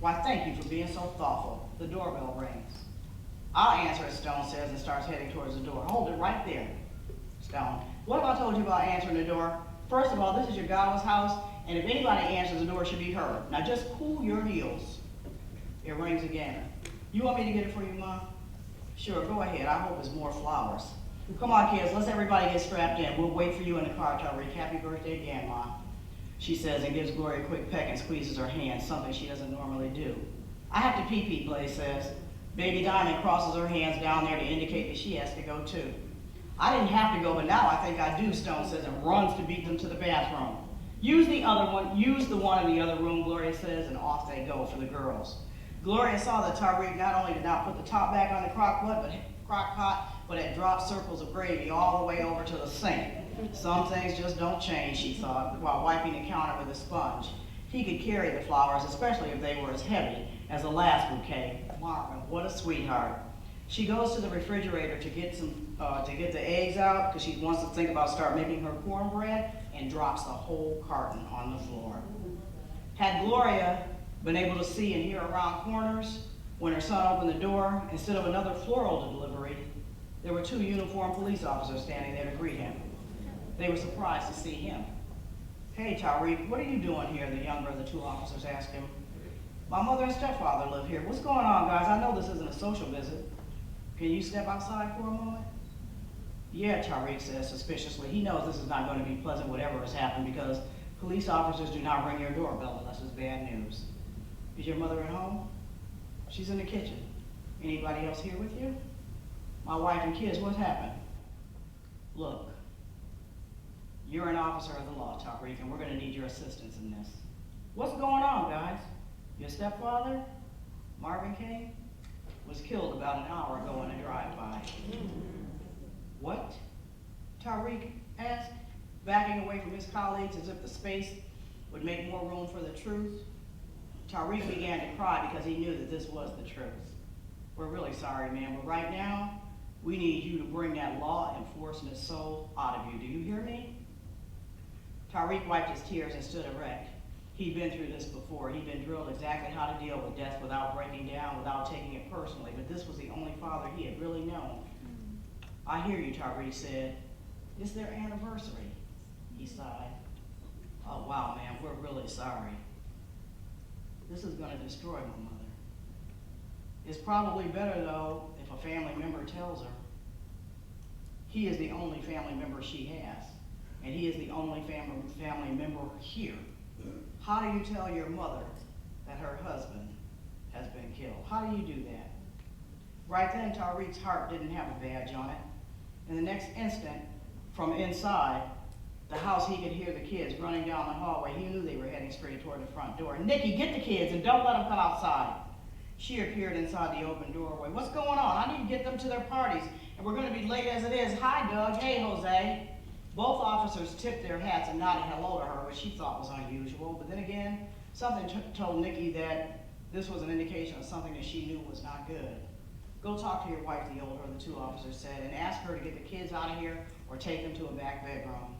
Why, thank you for being so thoughtful. The doorbell rings. I'll answer it, Stone says, and starts heading towards the door. Hold it right there, Stone. What have I told you about answering the door? First of all, this is your godless house, and if anybody answers the door, it should be her. Now just cool your heels. It rings again. You want me to get it for you, Mom? Sure, go ahead. I hope it's more flowers. Come on, kids, let's everybody get strapped in. We'll wait for you in the car, Tyree. Happy birthday again, Mom, she says, and gives Gloria a quick peck and squeezes her hand, something she doesn't normally do. I have to pee-pee, Blaze says. Baby Diamond crosses her hands down there to indicate that she has to go too. I didn't have to go, but now I think I do, Stone says, and runs to beat them to the bathroom. Use the one in the other room, Gloria says, and off they go for the girls. Gloria saw that Tyree not only did not put the top back on the crock pot, but had dropped circles of gravy all the way over to the sink. Some things just don't change, she thought, while wiping the counter with a sponge. He could carry the flowers, especially if they were as heavy as the last bouquet. Marvin, what a sweetheart. She goes to the refrigerator to get the eggs out because she wants to start making her cornbread, and drops the whole carton on the floor. Had Gloria been able to see and hear around corners when her son opened the door, instead of another floral delivery, there were 2 uniformed police officers standing there to greet him. They were surprised to see him. Hey, Tyree, what are you doing here? The younger of the 2 officers asked him. My mother and stepfather live here. What's going on, guys? I know this isn't a social visit. Can you step outside for a moment? Yeah, Tariq says suspiciously. He knows this is not going to be pleasant, whatever has happened, because police officers do not ring your doorbell unless it's bad news. Is your mother at home? She's in the kitchen. Anybody else here with you? My wife and kids. What happened? Look, you're an officer of the law, Tariq, and we're going to need your assistance in this. What's going on, guys? Your stepfather, Marvin King, was killed about an hour ago in a drive-by. What? Tariq asked, backing away from his colleagues as if the space would make more room for the truth. Tariq began to cry because he knew that this was the truth. We're really sorry, man, but right now, we need you to bring that law enforcement soul out of you. Do you hear me? Tariq wiped his tears and stood erect. He'd been through this before. He'd been drilled exactly how to deal with death without breaking down, without taking it personally, but this was the only father he had really known. I hear you, Tyree said. It's their anniversary, he sighed. Oh, wow, man, we're really sorry. This is gonna destroy my mother. It's probably better, though, if a family member tells her. He is the only family member she has, and he is the only family member here. How do you tell your mother that her husband has been killed? How do you do that? Right then, Tariq's heart didn't have a badge on it. In the next instant, from inside the house, he could hear the kids running down the hallway. He knew they were heading straight toward the front door. Nikki, get the kids and don't let them come outside. She appeared inside the open doorway. What's going on? I need to get them to their parties, and we're going to be late as it is. Hi, Doug. Hey, Jose. Both officers tipped their hats and nodded hello to her, which she thought was unusual. But then again, something told Nikki that this was an indication of something that she knew was not good. Go talk to your wife, the older of the 2 officers said, and ask her to get the kids out of here or take them to a back bedroom.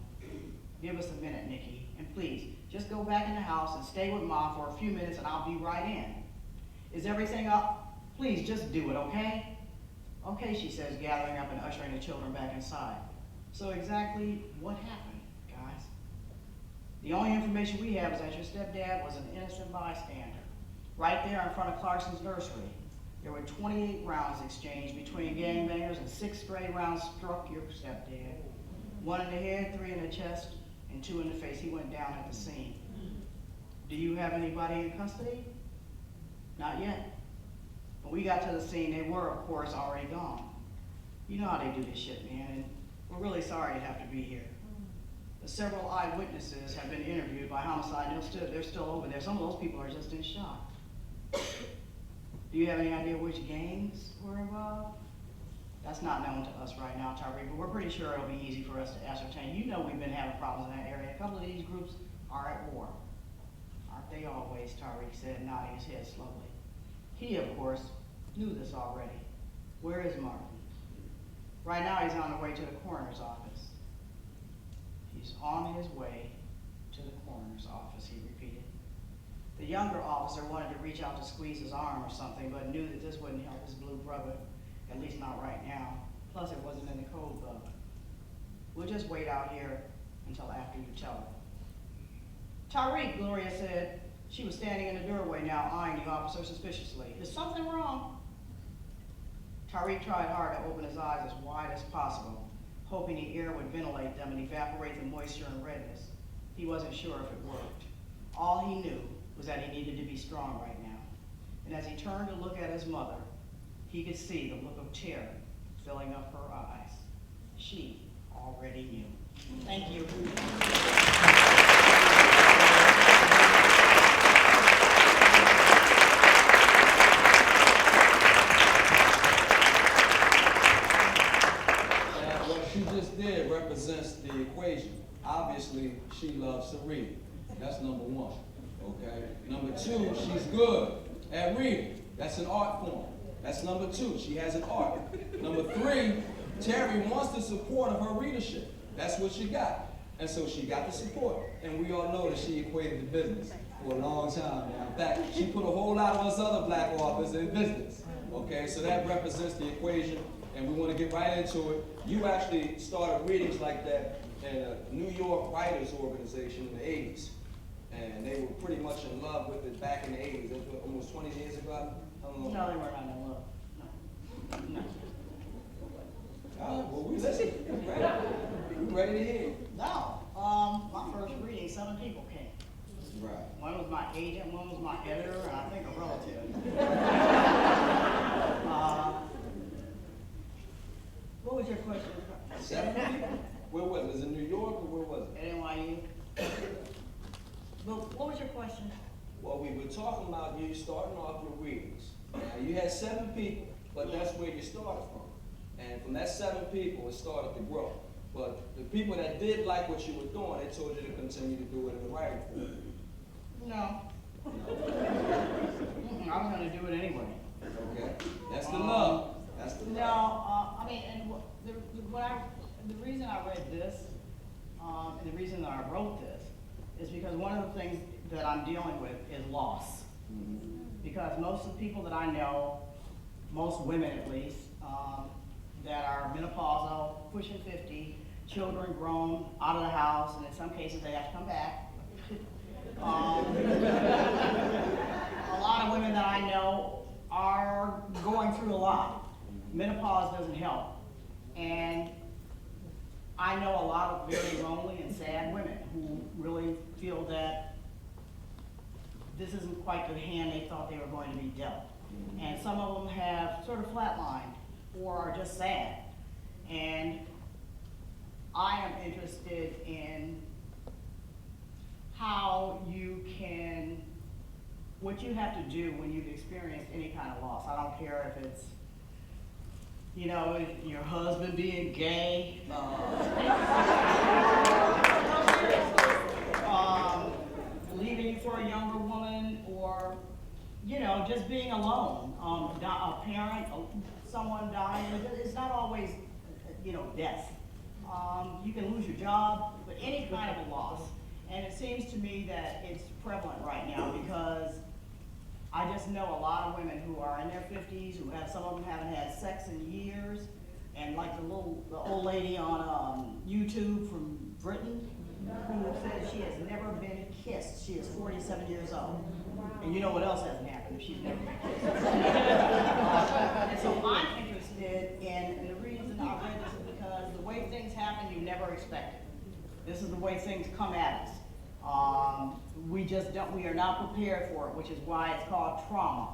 Give us a minute, Nikki, and please, just go back in the house and stay with Mom for a few minutes and I'll be right in. Is everything up? Please, just do it, okay? Okay, she says, gathering up and ushering the children back inside. So exactly what happened, guys? The only information we have is that your stepdad was an innocent bystander. Right there in front of Clarkson's nursery, there were 28 rounds exchanged between gangbangers and 6 stray rounds struck your stepdad. 1 in the head, 3 in the chest, and 2 in the face. He went down at the scene. Do you have anybody in custody? Not yet. When we got to the scene, they were, of course, already gone. You know how they do this shit, man, and we're really sorry to have to be here. The several eyewitnesses have been interviewed by homicide, and they're still over there. Some of those people are just in shock. Do you have any idea which gangs were involved? That's not known to us right now, Tyree, but we're pretty sure it'll be easy for us to ascertain. You know we've been having problems in that area. A couple of these groups are at war. Aren't they always, Tariq said, nodding his head slowly. He, of course, knew this already. Where is Martin? Right now he's on the way to the coroner's office. He's on his way to the coroner's office, he repeated. The younger officer wanted to reach out to squeeze his arm or something, but knew that this wouldn't help his blue brother, at least not right now. Plus, it wasn't in the code book. We'll just wait out here until after you tell her. Tyree, Gloria said. She was standing in the doorway now, eyeing the officer suspiciously. Is something wrong? Tyree tried hard to open his eyes as wide as possible, hoping the air would ventilate them and evaporate the moisture and redness. He wasn't sure if it worked. All he knew was that he needed to be strong right now. And as he turned to look at his mother, he could see the look of terror filling up her eyes. She already knew. Thank you. What she just did represents the equation. Obviously, she loves to read. That's number one. Okay. Number two, she's good at reading. That's an art form. That's number two. She has an art. Number three, Terry wants the support of her readership. That's what she got. And so she got the support. And we all know that she equated to business for a long time now. In fact, she put a whole lot of us other black authors in business. Okay, so that represents the equation, and we want to get right into it. You actually started readings like that in a New York writers organization in the 80s. And they were pretty much in love with it back in the 80s. That was almost 20 years ago. I don't know. No, they were not in love. No. No. Oh, well, we listen. We ready to hear. No. My first reading, 7 people came. Right. One was my agent, one was my editor, and I think a relative. What was your question? 7 people? Where was it? Was it New York or where was it? At NYU. Well, what was your question? Well, we were talking about you starting off your readings. Now, you had 7 people, but that's where you started from. And from that 7 people, it started to grow. But the people that did like what you were doing, they told you to continue to do it in the writing form. No. I was going to do it anyway. Okay, that's the love. That's the love. No, I mean, and the reason I read this, and the reason that I wrote this, is because one of the things that I'm dealing with is loss. Mm-hmm. Because most of the people that I know, most women at least, that are menopausal, pushing 50, children grown, out of the house, and in some cases they have to come back. A lot of women that I know are going through a lot. Menopause doesn't help. And I know a lot of very lonely and sad women who really feel that this isn't quite the hand they thought they were going to be dealt. And some of them have sort of flatlined or are just sad. And I am interested in how you can, what you have to do when you've experienced any kind of loss. I don't care if it's, you know, your husband being gay, leaving you for a younger woman, or, you know, just being alone. A parent, someone dying, it's not always, you know, death. You can lose your job, but any kind of a loss. And it seems to me that it's prevalent right now because I just know a lot of women who are in their 50s, who have, some of them haven't had sex in years, and like the old lady on YouTube from Britain, who said she has never been kissed. She is 47 years old. And you know what else hasn't happened if she's never been kissed. And so I'm interested in, and the reason I read this is because the way things happen, you never expect it. This is the way things come at us. We are not prepared for it, which is why it's called trauma.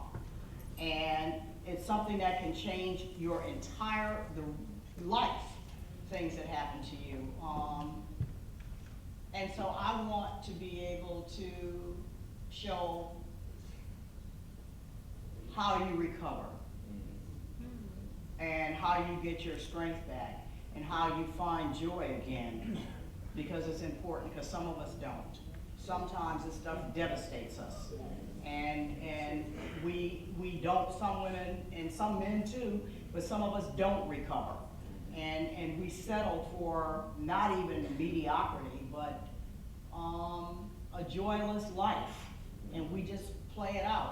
And it's something that can change your entire life, things that happen to you. And so I want to be able to show how you recover and how you get your strength back and how you find joy again, because it's important, because some of us don't. Sometimes this stuff devastates us. And we don't, some women and some men too, but some of us don't recover. And we settle for not even mediocrity, but a joyless life. and we just play it out.